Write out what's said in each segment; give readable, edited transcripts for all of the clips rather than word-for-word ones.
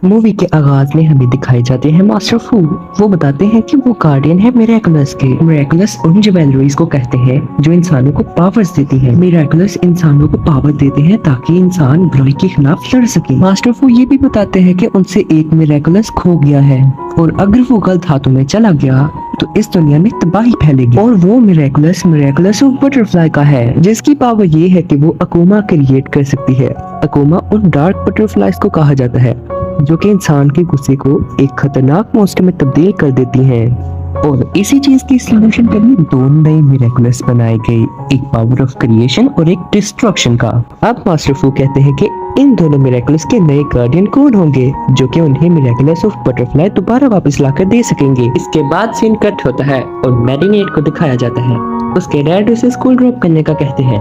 Movie के आगाज में हमें दिखाए जाते हैं मास्टर फू। वो बताते हैं कि वो गार्डियन है मिरेकुलस के। मिरेकुलस उन ज्वेलरीज को कहते हैं जो इंसानों को पावर्स देती हैं। मिरेकुलस इंसानों को पावर देते हैं ताकि इंसान बुराई के खिलाफ लड़ सके। मास्टर फू ये भी बताते हैं कि उनसे एक मिरेकुलस खो गया है और अगर वो गलत हाथों में चला गया तो इस दुनिया में तबाही फैलेगी। और वो मिरेकुलस ऑफ बटरफ्लाई का है, जिसकी पावर ये है कि वो अकोमा क्रिएट कर सकती है। अकोमा उन डार्क बटरफ्लाइज को कहा जाता है जो कि इंसान के गुस्से को एक खतरनाक मॉन्स्टर में तब्दील कर देती हैं। और इसी चीज की सॉल्यूशन के लिए दो नए मिरेकुलस बनाए गए, एक पावर ऑफ क्रिएशन और एक डिस्ट्रक्शन का। अब मास्टर फू कहते हैं कि इन दोनों मिरेकुलस के नए गार्डियन कौन होंगे जो कि उन्हें मिरेकुलस ऑफ बटरफ्लाई दोबारा वापस लाकर दे सकेंगे। इसके बाद सीन कट होता है और मैरिनेट को दिखाया जाता है। उसके डैड उसे स्कूल ड्रॉप करने का कहते हैं,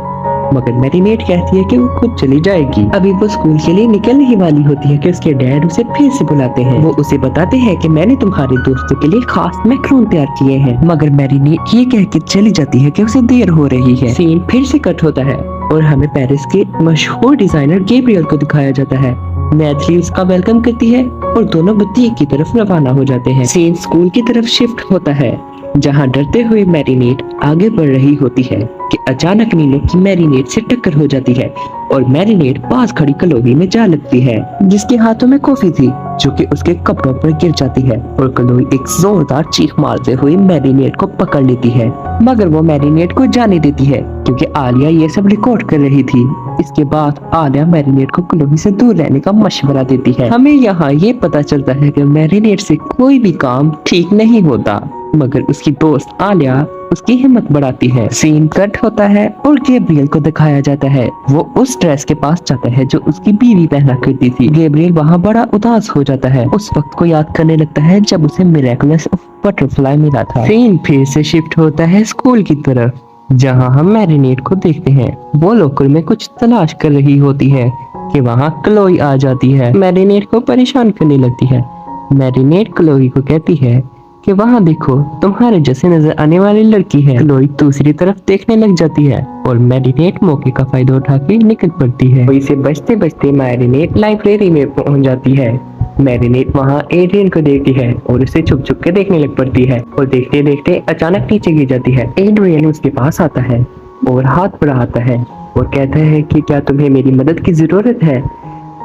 मगर मैरिनेट कहती है कि वो खुद चली जाएगी। अभी वो स्कूल के लिए निकलने ही वाली होती है कि उसके डैड उसे फिर से बुलाते हैं। वो उसे बताते हैं कि मैंने तुम्हारे दोस्तों के लिए खास मैक्रोन तैयार किए हैं, मगर मैरिनेट ये कह के चली जाती है कि उसे देर हो रही है। सीन फिर से कट होता है और हमें पेरिस के मशहूर डिजाइनर गैब्रियल को दिखाया जाता है। मैथली उसका वेलकम करती है और दोनों बुटीक की तरफ रवाना हो जाते हैं। सीन स्कूल की तरफ शिफ्ट होता है जहां डरते हुए मैरिनेट आगे बढ़ रही होती है कि अचानक नीलो की मैरिनेट से टक्कर हो जाती है और मैरिनेट पास खड़ी क्लोई में जा लगती है, जिसके हाथों में कॉफी थी जो कि उसके कपड़ों पर गिर जाती है और क्लोई एक जोरदार चीख मारते हुए मैरिनेट को पकड़ लेती है। मगर वो मैरिनेट को जाने देती है क्योंकि आलिया ये सब रिकॉर्ड कर रही थी। इसके बाद आलिया मैरिनेट को क्लोई से दूर रहने का मशवरा देती है। हमें यहाँ ये पता चलता है कि मैरिनेट से कोई भी काम ठीक नहीं होता, मगर उसकी दोस्त आलिया उसकी हिम्मत बढ़ाती है। सीन कट होता है और गैब्रियल को दिखाया जाता है। वो उस ड्रेस के पास जाता है जो उसकी बीवी पहना करती थी। गैब्रियल वहाँ बड़ा उदास हो जाता है। उस वक्त को याद करने लगता है जब उसे मिरेकुलस ऑफ बटरफ्लाई मिला था। सीन फिर से शिफ्ट होता है स्कूल की तरफ जहाँ हम मैरिनेट को देखते हैं। वो लोकल में कुछ तलाश कर रही होती है कि वहाँ क्लोई आ जाती है। मैरिनेट को परेशान करने लगती है। मैरिनेट क्लोई को कहती है कि वहाँ देखो, तुम्हारे जैसे नजर आने वाली लड़की है। क्लोई दूसरी तरफ देखने लग जाती है और मैरिनेट मौके का फायदा उठा के निकल पड़ती है। इसे बचते बचते मैरिनेट लाइब्रेरी में पहुंच जाती है। मैरिनेट वहाँ एड्रियन को देखती है और उसे छुप छुप के देखने लग पड़ती है और देखते देखते अचानक नीचे गिर जाती है। एड्रियन उसके पास आता है और हाथ बढ़ाता है और कहता है कि क्या तुम्हें मेरी मदद की जरूरत है,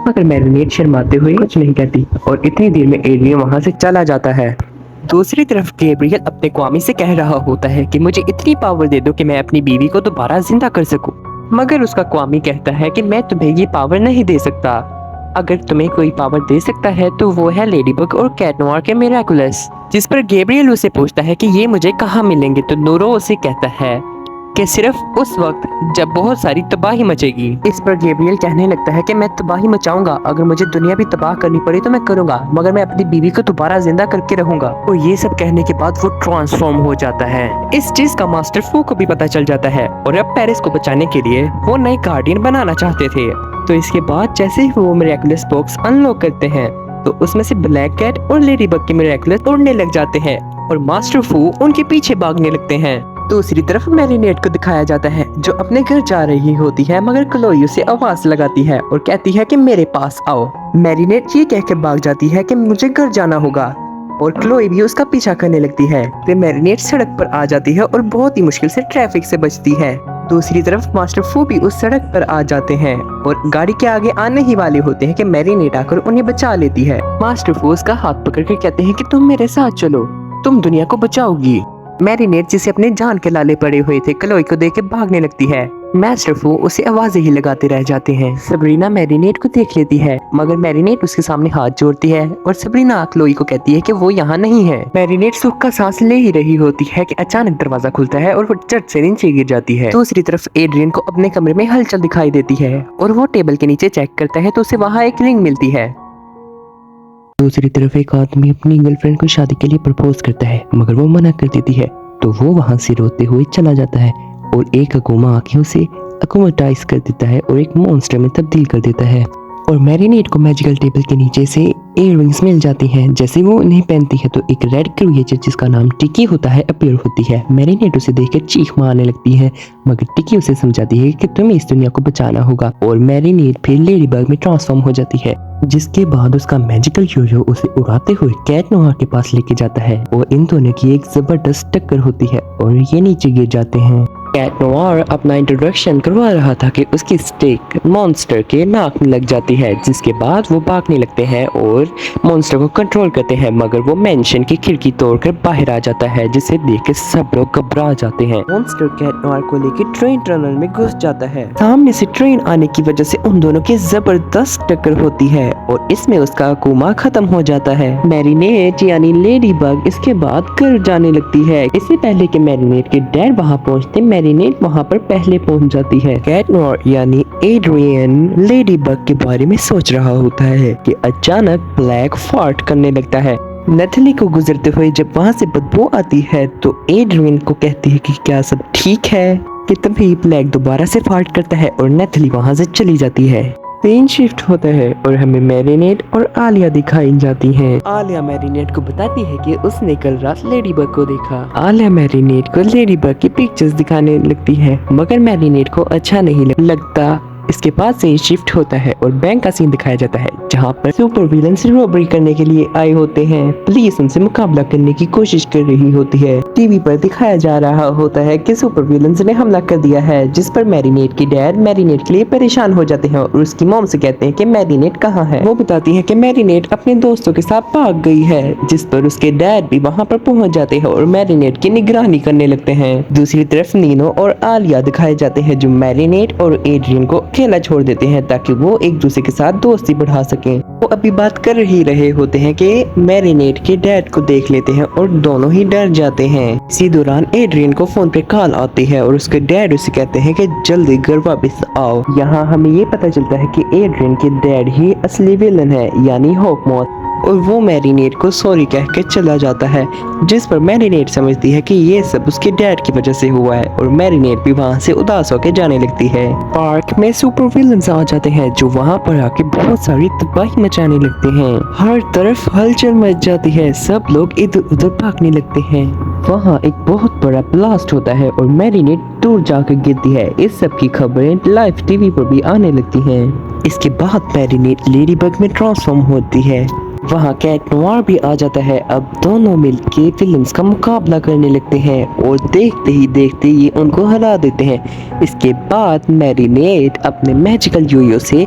मगर मैरिनेट शर्माते हुए कुछ नहीं कहती और इतनी देर में एड्रियन वहाँ से चला जाता है। दूसरी तरफ गैब्रियल अपने क्वामी से कह रहा होता है कि मुझे इतनी पावर दे दो कि मैं अपनी बीवी को दोबारा जिंदा कर सकूं, मगर उसका क्वामी कहता है कि मैं तुम्हें ये पावर नहीं दे सकता। अगर तुम्हें कोई पावर दे सकता है तो वो है लेडीबग और कैट नोयर के मिरेकुलस। जिस पर गैब्रियल उसे पूछता है कि ये मुझे कहाँ मिलेंगे, तो नोरो उसे कहता है कि सिर्फ उस वक्त जब बहुत सारी तबाही मचेगी। इस पर गैब्रियल कहने लगता है कि मैं तबाही मचाऊंगा, अगर मुझे दुनिया भी तबाह करनी पड़ी तो मैं करूंगा, मगर मैं अपनी बीवी को दोबारा जिंदा करके रहूंगा। और ये सब कहने के बाद वो ट्रांसफॉर्म हो जाता है। इस चीज का मास्टर फू को भी पता चल जाता है और अब पेरिस को बचाने के लिए वो नए गार्डियन बनाना चाहते थे। तो इसके बाद जैसे ही वो मिरेकुलस बॉक्स अनलॉक करते हैं तो उसमें से ब्लैक कैट और लेडीबग के मिरेकुलस उड़ने लग जाते हैं और मास्टर फू उनके पीछे भागने लगते हैं। दूसरी तरफ मैरिनेट को दिखाया जाता है जो अपने घर जा रही होती है, मगर क्लोई उसे आवाज लगाती है और कहती है कि मेरे पास आओ। मैरिनेट ये कहकर भाग जाती है कि मुझे घर जाना होगा और क्लोई भी उसका पीछा करने लगती है। फिर मैरिनेट सड़क पर आ जाती है और बहुत ही मुश्किल से ट्रैफिक से बचती है। दूसरी तरफ मास्टर फू भी उस सड़क पर आ जाते हैं और गाड़ी के आगे आने ही वाले होते हैं कि मैरिनेट आकर उन्हें बचा लेती है। मास्टर फू उसका हाथ पकड़ कर कहते हैं कि तुम मेरे साथ चलो, तुम दुनिया को बचाओगी। मैरिनेट जिसे अपने जान के लाले पड़े हुए थे क्लोई को देख के भागने लगती है। मास्टर फू उसे आवाजें ही लगाते रह जाते हैं। सबरीना मैरिनेट को देख लेती है, मगर मैरिनेट उसके सामने हाथ जोड़ती है और सबरीना क्लोई को कहती है कि वो यहाँ नहीं है। मैरिनेट सुख का सांस ले ही रही होती है कि अचानक दरवाजा खुलता है और वो झट से नीचे गिर जाती है। दूसरी तरफ एड्रियन को अपने कमरे में हलचल दिखाई देती है और वो टेबल के नीचे चेक करता है तो उसे वहाँ एक रिंग मिलती है। दूसरी तरफ एक आदमी अपनी गर्लफ्रेंड को शादी के लिए प्रपोज करता है, मगर वो मना कर देती है, तो वो वहां से रोते हुए चला जाता है और एक अकोमा आके उसे अकोमाटाइज कर देता है और एक मॉन्स्टर में तब्दील कर देता है। और मैरिनेट को मैजिकल टेबल के नीचे से इयररिंग्स मिल जाती हैं। जैसे वो उन्हें पहनती है तो एक रेड क्रिएचर जिसका नाम टिकी होता है अपीयर होती है। मैरिनेट उसे देखकर चीख मारने लगती है, मगर टिकी उसे समझाती है कि तुम्हें इस दुनिया को बचाना होगा और मैरिनेट फिर लेडीबग में ट्रांसफॉर्म हो जाती है। जिसके बाद उसका मैजिकल योयो उसे उड़ाते हुए कैट नोआर के पास लेके जाता है और इन दोनों की एक जबरदस्त टक्कर होती है और ये नीचे गिर जाते हैं। कैट नोआर अपना इंट्रोडक्शन करवा रहा था कि उसकी स्टिक मॉन्स्टर के नाक में लग जाती है, जिसके बाद वो भागने लगते हैं और मॉन्स्टर को कंट्रोल करते हैं, मगर वो मेंशन की खिड़की तोड़कर बाहर आ जाता है, जिसे देख के सब लोग घबरा जाते हैं। मॉन्स्टर कैट नोआर को लेकर ट्रेन टनल में घुस जाता है। सामने से ट्रेन आने की वजह से उन दोनों की जबरदस्त टक्कर होती है और इसमें उसका अकूमा खत्म हो जाता है। मैरिनेट यानी लेडीबग इसके बाद घर जाने लगती है। इससे पहले कि मैरिनेट के डैड वहां पहुंचते, मैरिनेट वहां पर पहले पहुंच जाती है। कैट नोआर यानी एड्रियन लेडीबग के बारे में सोच रहा होता है कि अचानक ब्लैक फार्ट करने लगता है। नथली को गुजरते हुए जब वहां से बदबू आती है तो एड्रियन को कहती है कि क्या सब ठीक है, कि तभी ब्लैक दोबारा से फार्ट करता है और नथली वहां से चली जाती है। सीन शिफ्ट होता है और हमें मैरिनेट और आलिया दिखाई जाती हैं। आलिया मैरिनेट को बताती है कि उसने कल रात लेडीबग को देखा। आलिया मैरिनेट को लेडीबग की पिक्चर्स दिखाने लगती है, मगर मैरिनेट को अच्छा नहीं लगता। इसके बाद सीन शिफ्ट होता है और बैंक का सीन दिखाया जाता है, जहाँ पर सुपर विलन से रॉबरी करने के लिए आए होते हैं। पुलिस उनसे मुकाबला करने की कोशिश कर रही होती है। टीवी पर दिखाया जा रहा होता है कि सुपर विलन ने हमला कर दिया है, जिस पर मैरिनेट की डैड मैरिनेट के लिए परेशान हो जाते हैं और उसकी मॉम से कहते हैं कि मैरिनेट कहाँ है। वो बताती है कि मैरिनेट अपने दोस्तों के साथ भाग गई है, जिस पर उसके डैड भी वहाँ पर पहुँच जाते हैं और मैरिनेट की निगरानी करने लगते हैं। दूसरी तरफ नीनो और आलिया दिखाए जाते हैं, जो मैरिनेट और एड्रियन को अकेला छोड़ देते हैं ताकि वो एक दूसरे के साथ दोस्ती बढ़ा सकें। वो अभी बात कर ही रहे होते हैं कि मैरिनेट के डैड को देख लेते हैं और दोनों ही डर जाते हैं। इसी दौरान एड्रियन को फोन पे कॉल आती है और उसके डैड उसे कहते हैं कि जल्दी घर वापस आओ। यहाँ हमें ये पता चलता है कि एड्रियन के डैड ही असली विलन है, यानी हॉकमॉथ, और वो मैरिनेट को सॉरी कह के चला जाता है, जिस पर मैरिनेट समझती है कि ये सब उसके डैड की वजह से हुआ है और मैरिनेट भी वहाँ से उदास होकर जाने लगती है। पार्क में सुपर विलन्स आ जाते हैं, जो वहाँ पर आके बहुत सारी तबाही मचाने लगते हैं। हर तरफ हलचल मच जाती है, सब लोग इधर उधर भागने लगते हैं। वहाँ एक बहुत बड़ा ब्लास्ट होता है और मैरिनेट दूर जाकर गिरती है। इस सब की खबरें लाइव टीवी पर भी आने लगती हैं। इसके बाद मैरिनेट लेडीबग में ट्रांसफॉर्म होती है। वहाँ कैट नोआर भी आ जाता है। अब दोनों मिलके विलन्स का मुकाबला करने लगते हैं और देखते ही देखते ये उनको हरा देते हैं। इसके बाद मैरिनेट अपने मैजिकल योयो से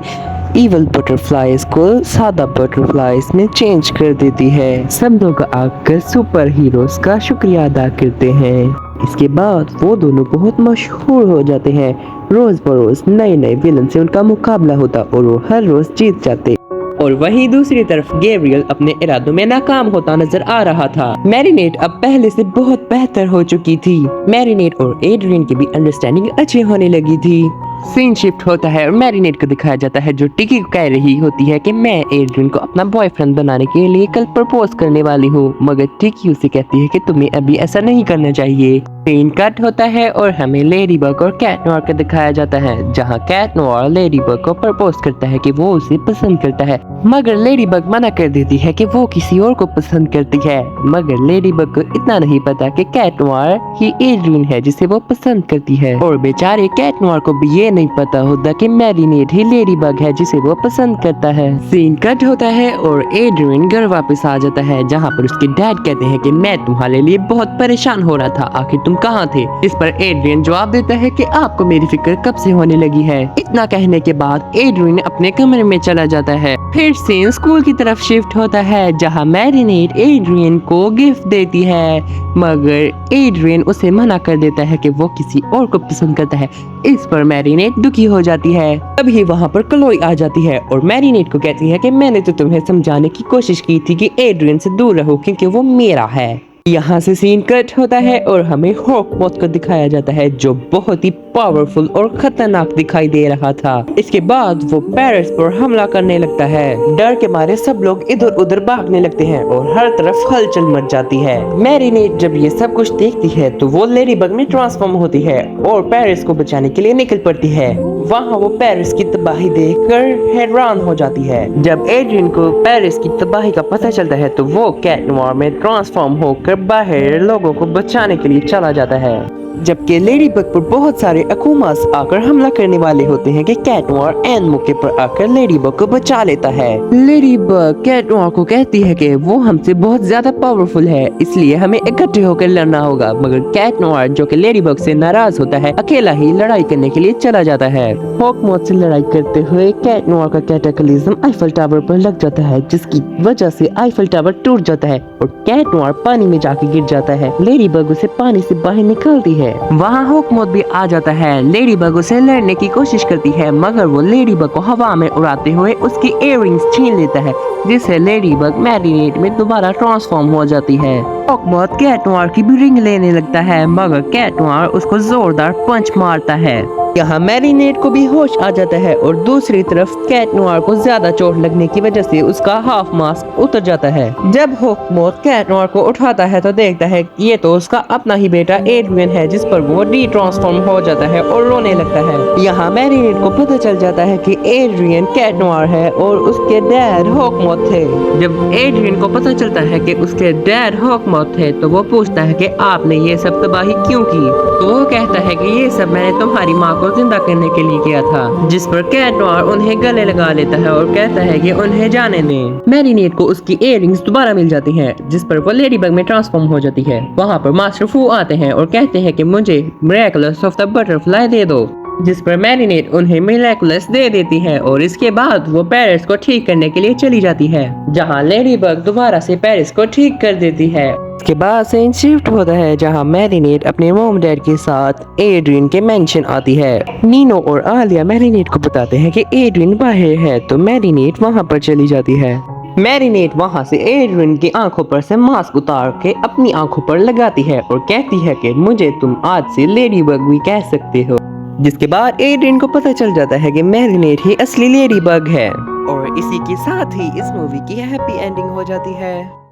इवल बटरफ्लाइज को सादा बटरफ्लाइज में चेंज कर देती है। सब लोग आकर सुपर हीरोज का शुक्रिया अदा करते हैं। इसके बाद वो दोनों बहुत मशहूर हो जाते हैं। रोज बरोज नए नए विलन से उनका मुकाबला होता और वो हर रोज जीत जाते। और वहीं दूसरी तरफ गैब्रियल अपने इरादों में नाकाम होता नजर आ रहा था। मैरिनेट अब पहले से बहुत बेहतर हो चुकी थी। मैरिनेट और एड्रियन की भी अंडरस्टैंडिंग अच्छी होने लगी थी। सीन शिफ्ट होता है और मैरिनेट को दिखाया जाता है, जो टिकी को कह रही होती है कि मैं एड्रियन को अपना बॉयफ्रेंड बनाने के लिए कल प्रपोज करने वाली हूँ, मगर टिकी उसे कहती है कि तुम्हें अभी ऐसा नहीं करना चाहिए। सीन कट होता है और हमें लेडीबग और कैट नोआर को दिखाया जाता है, जहाँ कैट नोआर लेडीबग को प्रपोज करता है कि वो उसे पसंद करता है, मगर लेडीबग मना कर देती है कि वो किसी और को पसंद करती है। मगर लेडीबग को इतना नहीं पता कि कैट नोआर ही एड्रियन है जिसे वो पसंद करती है, और बेचारे कैट नोआर को भी ये नहीं पता होता कि मैरिनेट ही लेडीबग है जिसे वो पसंद करता है। सीन कट होता है और एड्रियन घर वापस आ जाता है, जहाँ पर उसके डैड कहते हैं कि मैं तुम्हारे लिए बहुत परेशान हो रहा था, आखिर तुम कहाँ थे। इस पर एड्रियन जवाब देता है कि आपको मेरी फिक्र कब से होने लगी है। इतना कहने के बाद एड्रियन अपने कमरे में चला जाता है। फिर सीन स्कूल की तरफ शिफ्ट होता है, जहाँ मैरिनेट एड्रियन को गिफ्ट देती है, मगर एड्रियन उसे मना कर देता है कि वो किसी और को पसंद करता है। इस पर मैरिनेट दुखी हो जाती है। तभी वहाँ पर क्लोई आ जाती है और मैरिनेट को कहती है कि मैंने तो तुम्हें समझाने की कोशिश की थी कि एड्रियन से दूर रहो क्योंकि वो मेरा है। यहाँ से सीन कट होता है और हमें हॉकमॉथ को दिखाया जाता है, जो बहुत ही पावरफुल और खतरनाक दिखाई दे रहा था। इसके बाद वो पेरिस पर हमला करने लगता है। डर के मारे सब लोग इधर उधर भागने लगते हैं और हर तरफ हलचल मच जाती है। मैरिनेट जब ये सब कुछ देखती है तो वो लेडीबग में ट्रांसफॉर्म होती है और पेरिस को बचाने के लिए निकल पड़ती है। वहाँ वो पेरिस की तबाही देखकर हैरान हो जाती है। जब एड्रियन को पेरिस की तबाही का पता चलता है तो वो कैट नोयर में ट्रांसफॉर्म होकर बाहर लोगों को बचाने के लिए चला जाता है। जबकि लेडी बग पर बहुत सारे अकूमास आकर हमला करने वाले होते हैं कि कैट नोयर एन मौके पर आकर लेडी बग को बचा लेता है। लेडी बग कैट नोयर को कहती है कि वो हमसे बहुत ज्यादा पावरफुल है, इसलिए हमें इकट्ठे होकर लड़ना होगा। मगर कैट नोयर जो कि लेडी बग से नाराज होता है, अकेला ही लड़ाई करने के लिए चला जाता है। हॉकमॉथ से लड़ाई करते हुए कैट नोयर का कैटाक्लिज्म आईफल टावर पर लग जाता है, जिसकी वजह से आईफल टावर टूट जाता है और कैट नोयर पानी में जाके गिर जाता है। लेडी बग उसे पानी से बाहर निकालती है। वहाँ हॉकमॉथ भी आ जाता है। लेडी बग उसे लड़ने की कोशिश करती है, मगर वो लेडी बग को हवा में उड़ाते हुए उसकी इयररिंग्स छीन लेता है, जिससे लेडी बग मैरिनेट में दोबारा ट्रांसफॉर्म हो जाती है। हॉकमॉथ कैट नोयर की भी रिंग लेने लगता है, मगर कैट नोयर उसको जोरदार पंच मारता है। यहाँ मैरिनेट को भी होश आ जाता है और दूसरी तरफ कैट नोयर को ज्यादा चोट लगने की वजह से उसका हाफ मास्क उतर जाता है। जब हॉकमॉथ कैट नोयर को उठाता है तो देखता है कि ये तो उसका अपना ही बेटा एड्रियन है, जिस पर वो डी ट्रांसफॉर्म हो जाता है और रोने लगता है। यहाँ मैरिनेट को पता चल जाता है कि एड्रियन कैट नोयर है और उसके डैड हॉकमॉथ थे। जब एड्रियन को पता चलता है कि उसके डैड हॉकमॉथ थे तो वो पूछता है कि आपने ये सब तबाही क्यों की। तो वो कहता है कि ये सब मैंने तुम्हारी माँ को जिंदा करने के लिए किया था, जिस पर कैट नोयर उन्हें गले लगा लेता है और कहता है कि उन्हें जाने दें। मैरिनेट को उसकी इयररिंग्स दोबारा मिल जाती हैं, जिस पर वो लेडी बग में ट्रांसफॉर्म हो जाती है। वहाँ पर मास्टर फू आते हैं और कहते हैं कि मुझे मिरेकलस ऑफ द बटरफ्लाई दे दो, जिस पर मैरिनेट उन्हें मिरेकलस दे देती है और इसके बाद वो पेरिस को ठीक करने के लिए चली जाती है, जहाँ लेडी बग दोबारा से पेरिस को ठीक कर देती है। इसके बाद सीन शिफ्ट होता है जहाँ मैरिनेट अपने मॉम डैड के साथ एड्रियन के मेंशन आती है। नीनो और आलिया मैरिनेट को बताते हैं कि एड्रियन बाहर है, तो मैरिनेट वहाँ पर चली जाती है। मैरिनेट वहाँ से एड्रियन की आंखों पर से मास्क उतार के अपनी आंखों पर लगाती है और कहती है कि मुझे तुम आज से लेडी बग भी कह सकते हो। जिसके बाद एड्रियन को पता चल जाता है कि मैरिनेट ही असली लेडी बग है। और इसी के साथ ही इस मूवी की हैप्पी एंडिंग हो जाती है।